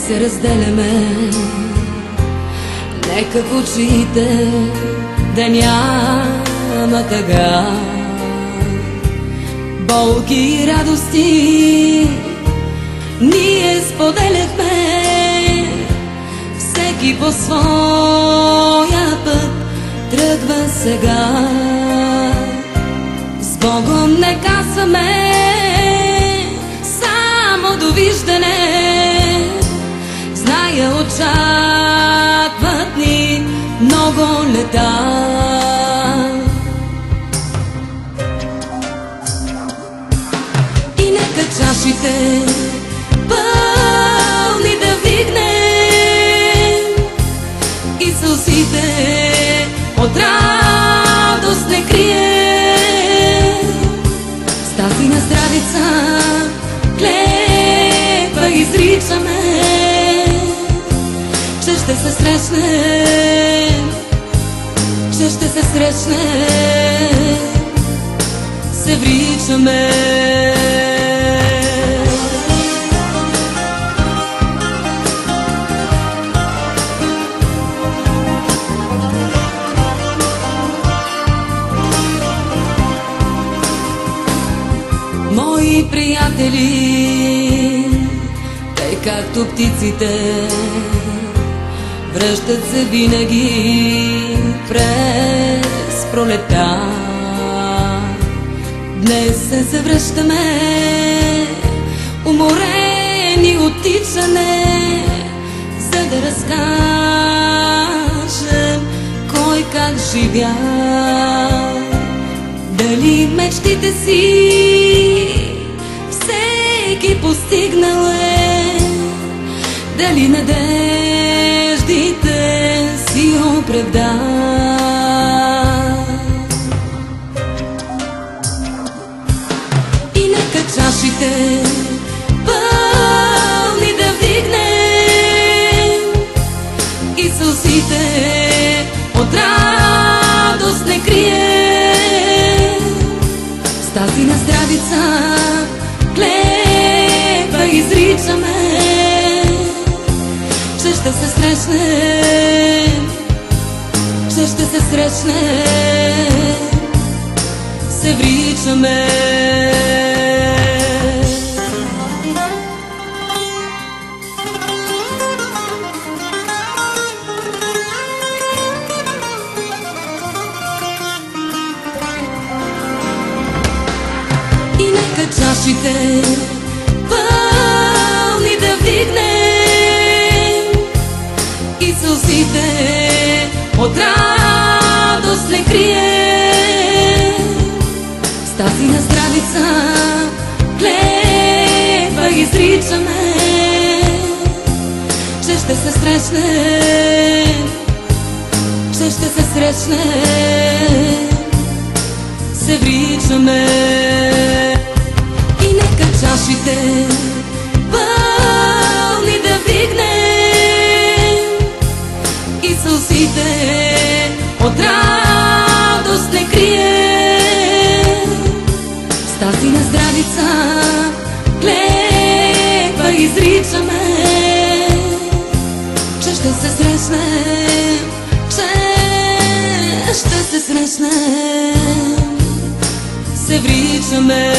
се разделяме, нека в очите да няма тъга. Болки и радости ние споделяхме, всеки по своя път тръгва сега. С Богом не казваме само довиждане, зная очакват ни много лета. И нека чашите пълни да вдигнем и сълзите от радост не крием. С тази на здравица клетва изричаме, че ще се срещнем, че ще се срещнем, се вричаме. Мои приятели, те както птиците, връщат се винаги през пролета. Днес се завръщаме, уморени от тичане, за да разкажем кой как живя. Дали мечтите си всеки постигнал е, дали надеждите си оправда. И нека чашите пълни да вдигнем и сълзите от радост не крием. С тази на здравица клетва изричаме, че ще се срещнем, че ще се срещнем, се вричаме. И нека чашите пълни да вдигнем и сълзите от радост не крием. С тази на здравица клетва изричаме, че ще се срещнем, че ще се срещнем, се вричаме. И нека чашите пълни да вдигнем и сълзите от радост не крием. С тази на здравица клетва изричаме, че ще се срещнем, че ще се срещнем, се вричаме.